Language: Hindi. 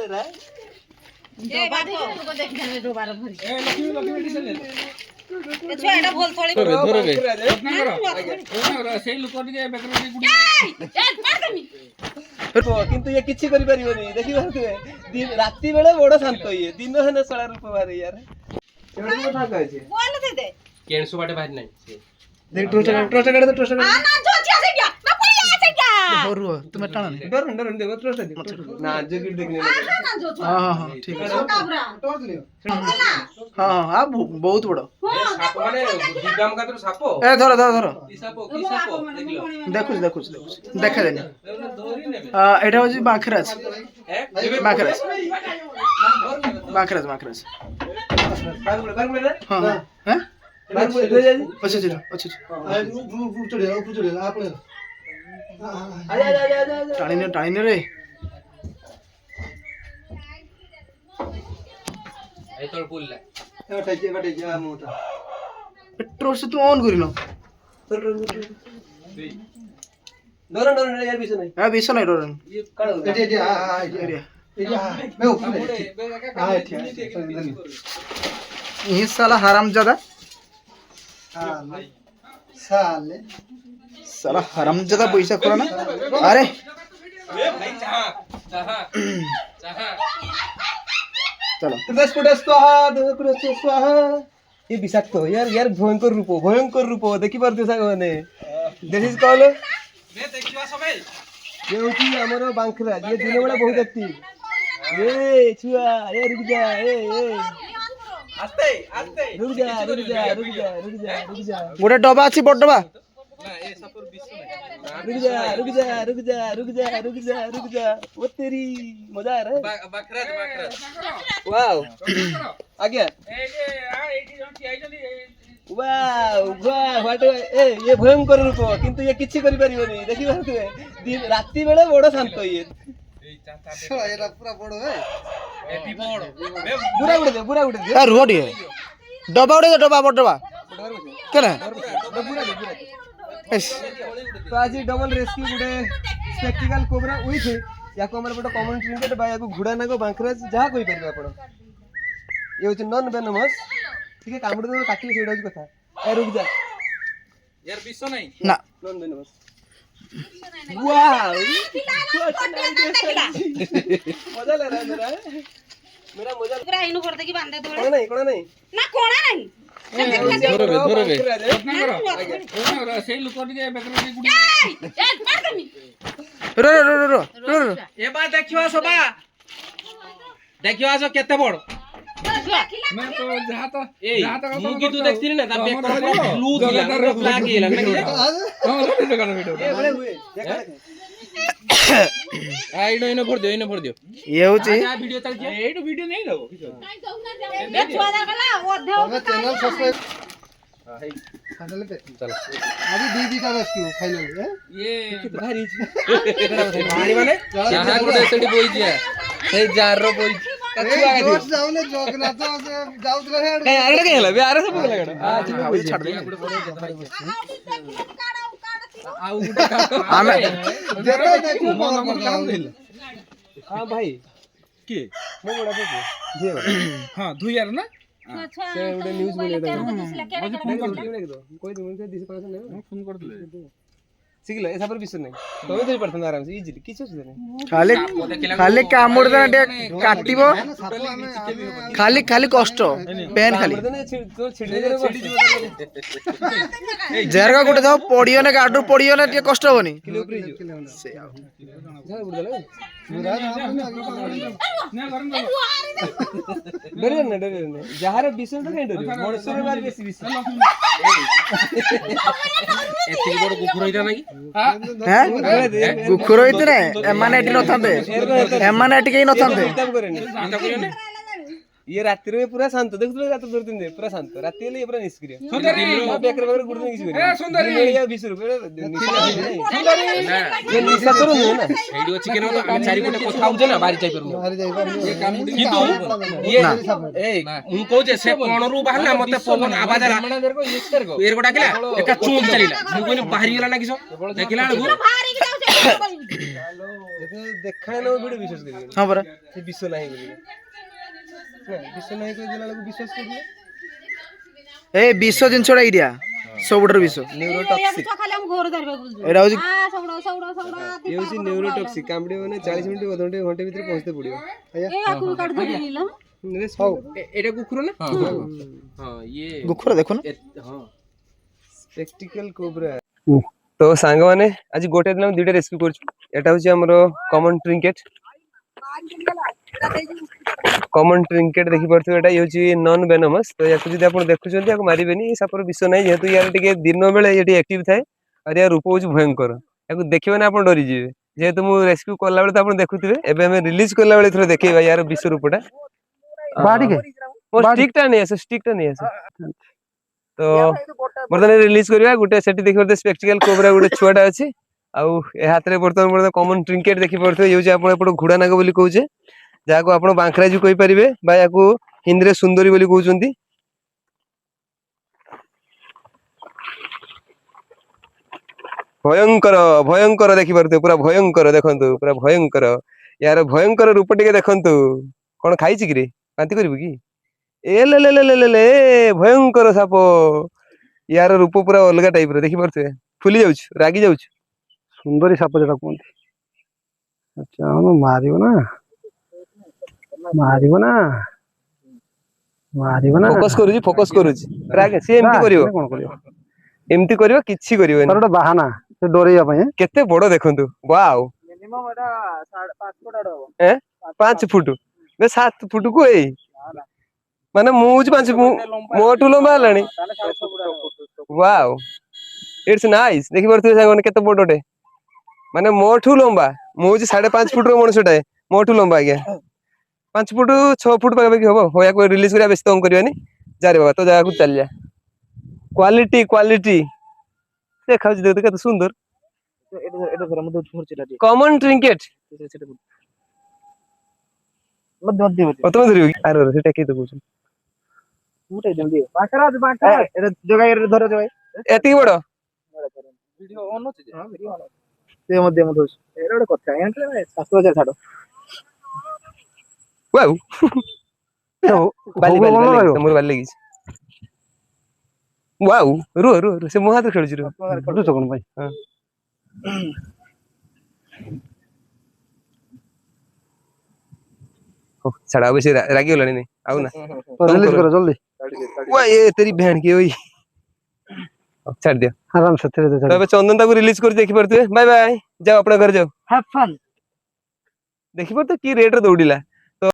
ए बाबू को देखने दोबारा भरी ए लक्ष्मी एडी चले ए छुआ एटा भोल थोड़ी धरबे सेही लोक टिके बेकर गुडी ए मार देमी किंतु ये किछि करि परिबोनी देखि बारते दिन राती बेले बड़ शांत ये दिन हने सळा रूप बारे यार एवढं कथा काय छे बोल दे दे केणसो बाटे बाहेर नाही देख ट्रस्ट काढ आ ना जो छी आसे क्या ना कोई आसे क्या होरु तुम टाणा नहीं डर देखो ट्रस्ट दे ना जो गिर देखने ना जो छो हां ठीक है काबरा टॉर्च लियो हां बहुत बड़ साप माने दिगाम का तो सापो ए धर की सापो देख लो देखुछ देखा देनी एटा होजी बाखराज बाखराज बार बोले हां हैं बार बोले जा अच्छा ऊपर चढ़े आप आजा टाणी रे ए तोळ पुल्ला बटे जा मोटा पेट्रोल से तू ऑन करिनो डर यार बीच नहीं हां बीस नहीं डर ये काढ एरिया मैं ऊपर हां ठीक ये साला हरामजादा साला हरामजादा पैसा खोला ना अरे ए भाई चाहा चलो दस स्वाहा ये विषाक्त यार भयंकर रूप देखि पारते साग माने दिस इज कॉल मैं देखिवा सबे ये होची हमरो बांखराज ये दिन बेला बहुत एक्टिव ए छुआ ए रुक जा ए आस्ते रुक जा गोटे डबा अछि बड़ डबा ना ए सापर विश्व नहीं रुक जा वो तेरी मजा आ रहा है बकराज वाओ आ गया ए आ एटी जन की आई जनी वाह व्हाट ए ये भयंकर रूप किंतु ये किछि करि परिबोनी देखि बारते दिन राती बेले बड़ शांत ये एरा पूरा बड़ है एटी बड़ बुरा उड़े दे यार रोड ये डबा उड़े डबा बड़ डबा केना एस तो आज डबल रेस्क्यू गुडे स्पेक्टिकल कोबरा उई थे याको हमर बड कॉमन ट्रिंकेट बा याको घुडा नागो बांखराज जहा कोइ परिबा आपण ये होछ नॉन वेनमस ठीक है कामड़ दे काटी सेडा होछ कथा ए रुक जा यार विश्व नहीं ना नॉन वेनमस वाओ मजा ले रहा मेरा मजा पूरा इनु कर दे की बांधे दो कोना नहीं ना कोना नहीं धरबे से लोक टिके बेकर गुडी ए मार देमी रो ए बा देखिवा सबा देखिवा सो केते बड़ मैं तो जहां तो मुगी तू देखती ना ता बेकर ब्लू दिला ब्लैक ये लगना ए बड़े हुए इनो भर दियो ये होची आ वीडियो चल के एटो वीडियो नहीं दो ए छुआ दा गला ओधे चैनल सब्सक्राइब चैनल पे चल अभी दीदी का रेस्क्यू फाइनल है ये भारी पानी माने यहां को सेडी बोई दिया से जार रो बोई कछुआ का जोश जाऊने जोगना तो जाउत रहे कहीं आरे कहीं हला आरे सब लगड़ा अभी छाड़ दे आउ गुटा का आमे देखो मन काम दिल हां भाई के मो बड़ा देखो हां धु यार ना से उडे न्यूज़ बोले था मुझे फोन कर दो कोई तुम से 10% नहीं फोन कर दले सिगला ऐसा पर विश्वास नहीं तो धरि पड़ता आराम से इजीली किछ होछ नहीं खाली कामुड़ देना काटिबो खाली कष्ट पेन खाली जेरगा गुटे जाओ पडियो ने गाडू पडियो ने टे कष्ट होनी किलो ऊपर जो से आओ जा बुड़ दले डरे न जहार विषय तो कहीं डरे मनुष्य रे बार बेसी विषय एति बड़ कुकुर होइता नाही हैं गुखुर होइतरे एमाने एटी नथांते एमाने एटी केही नथांते चिंता करियो ने ये रात्रि में पूरा शांत देख तो रात 2-3 दिन पूरा शांत रात्रि में पूरा निष्क्रिय सुंदरी बेकर बेकर गुड़ नहीं किसी ए सुंदरी ये 20 रुपए ये निशा तो नहीं ना वीडियो चिकन तो हम चारि कोटे কথা होजे ना बारी जाई परनु ये काम किंतु ये ए मु कहू जे से कोणरू बाहरला मते पवन आवाज आला एयर को डाकिला एका चूम चलीला मु कोनी बाहरी गेला ना किसो देखिला बाहरी के जाऊ ଦେଖାଏ ନା ଭିଡିଓ ବିଶ୍ୱାସ କରିବେନି। ହଁ ପରା ସେ ବିଷ ନାହିଁ ବୋଲି ବିଷ ନାହିଁ କହିଦେଲା ବେଳକୁ ବିଶ୍ୱାସ କରିବେ। ଏ ବିଷ ଜିନିଷଟା ଏଇଟା ସବୁଠାରୁ ବିଷ। ନ୍ୟୁରୋଟକ୍ସିକ ଖାଲି ଆମ ଘର ଧରିବାକୁ ବୁଝୁ ଏଇଟା ହଉଛି ଇଏ ହଉଛି ନ୍ୟୁରୋଟକ୍ସିକ। କାମୁଡିବ ମାନେ 40 ମିନିଟ୍ ଅଧଘଣ୍ଟେ ଘଣ୍ଟେ ଭିତରେ ପହଞ୍ଚତେ ପଡିବ। ହଉ ଏଇଟା କୁକୁର ନା? ହଁ ଇଏ ଗୁଖୁର ଦେଖୁନ ହଁ ସ୍ପେକ୍ଟିକାଲ କୋବ୍ରା। ତ ସାଙ୍ଗମାନେ ଆଜି ଗୋଟେ ଦିନ ଦୁଇଟା ରେସ୍କ୍ୟୁ କରୁଛୁ। ଏଟା ହଉଛି ଆମର କମନ ଟ୍ରିଙ୍କେଟ। କମନ ଟ୍ରିଙ୍କେଟ ଦେଖିପାରୁଥିବେ ଏଟା ହଉଛି ନନ୍ ଭେନମସ୍। ତ ୟାକୁ ଯଦି ଆପଣ ଦେଖୁଛନ୍ତି ୟାକୁ ମାରିବେନି। ଏ ସାପର ବିଷ ନାହିଁ ଯେହେତୁ ୟାର ଟିକେ ଦିନ ବେଳେ ଏଠି ଆକ୍ଟିଭ ଥାଏ ଆଉ ୟାର ରୂପ ହଉଛି ଭୟଙ୍କର। ୟାକୁ ଦେଖିବେ ନା ଆପଣ ଡରିଯିବେ। ଯେହେତୁ ମୁଁ ରେସ୍କ୍ୟୁ କଲା ବେଳେ ତ ଆପଣ ଦେଖୁଥିବେ। ଏବେ ଆମେ ରିଲିଜ କଲା ବେଳେ ଥରେ ଦେଖେଇବା ୟାର ବିଷ ରୂପଟା। ଷ୍ଟିକ୍ ଟା ନେଇ ଆସ। ତ ବର୍ତ୍ତମାନ ରିଲିଜ କରିବା। ଗୋଟେ ସେଠି ଦେଖିପାରୁଥିବେ ସ୍ପେକ୍ଟିକାଲ କୋବ୍ରା ଗୋଟେ ଛୁଆଟା ଅଛି। ଆଉ ଏ ହାତରେ ବର୍ତ୍ତମାନ କମନ ଟ୍ରିଙ୍କେଟ ଦେଖିପାରୁଥିବେ। ଇଏ ହଉଛି ଆପଣ ଏପଟ ଘୋଡା ନାଗ ବୋଲି କହୁଛେ, ଯାହାକୁ ଆପଣ ବାଙ୍କ୍ରାଜୁ କହିପାରିବେ ବା ୟାକୁ ହିନ୍ଦୀରେ ସୁନ୍ଦରୀ ବୋଲି କହୁଛନ୍ତି। ଭୟଙ୍କର ଭୟଙ୍କର ଦେଖିପାରୁଥିବେ, ପୁରା ଭୟଙ୍କର ଦେଖନ୍ତୁ, ପୁରା ଭୟଙ୍କର। ୟାର ଭୟଙ୍କର ରୂପ ଟିକେ ଦେଖନ୍ତୁ। କଣ ଖାଇଛି କିରେ? ବାନ୍ତି କରିବୁ କି? ଏ ଭୟଙ୍କର ସାପ। ୟାର ରୂପ ପୁରା ଅଲଗା ଟାଇପ ର ଦେଖିପାରୁଥିବେ। ଫୁଲି ଯାଉଛି, ରାଗି ଯାଉଛି। ସୁନ୍ଦରୀ ସାପ ଯୋଉଟା କୁହନ୍ତି। ଆଚ୍ଛା ମାରିବ ନା ମାରିବ ନା ମାରିବ ନା। ଫୋକସ କରୁଛି। ସିଏ ଏମିତି କରିବ, କଣ କରିବ? ଏମିତି କରିବ, କିଛି କରିବନି। ତାର ଗୋଟେ ବାହାନା ସେ ଡରେଇବା ପାଇଁ। କେତେ ବଡ ଦେଖନ୍ତୁ। ୱାଓ 5 ଫୁଟ 7 ଫୁଟକୁ ଏଇ ମାନେ ମୁଁ ହଉଛି 5 ମୋଠୁ ଲମ୍ବା ହେଲାଣି। Wow it's nice. ଦେଖିପାରୁଥିବେ ସାଙ୍ଗମାନେ କେତେ ବଡଟେ। ମାନେ ମୋଠୁ ଲମ୍ବା। ମୁଁ ହଉଛି 5.5 ଫୁଟର ମଣିଷଟାଏ। ମୋଠୁ ଲମ୍ବା ଆଜ୍ଞା 5 ଫୁଟ 6 ଫୁଟ ପାଖାପାଖି ହବ। ହଉ ୟାକୁ ରିଲିଜ କରିବା, ବେଶୀ ତଙ୍ଗ କରିବାନି। ଯାରେ ବାବା ତ ଜାଗାକୁ ଚାଲିଯା। କ୍ୱାଲିଟି ଦେଖାଉଛି ଦେଖ କେତେ ସୁନ୍ଦର। କମନ ଟ୍ରିଙ୍କେଟ ତମେ ଧରିବ କି? ସେଟା କିଏ ତ କହୁଛନ୍ତି ଏତିକି ବଡ। ୱାଉ ବାଲି ଲାଗିଛି। ୱାଉ ରୁହ ସେ ମୋ ହାତରେ ଖେଳୁଛି। କଣ ପାଇଁ? ଛାଡ ଆଉ ବେଶୀ ରାଗିଗଲାଣି ନାଇଁ ଆଉ ନା। ରିଲିଜ କର ଜଲ୍ଦି। ତେରି ଭ୍ୟାଣ କି ଓଇ। ଛାଡି ଦିଅ ଆରାମ ସେ ଧୀରେ ଧୀରେ। ଏବେ ଚନ୍ଦନ ତାକୁ ରିଲିଜ କରି ଦେଖିପାରୁଥିବେ। ବାଏ ବାଏ, ଯାଅ ଆପଣଙ୍କ ଘରେ ଯାଅ। ଦେଖିପାରୁଥିବେ କି ରେଟରେ ଦୌଡିଲା।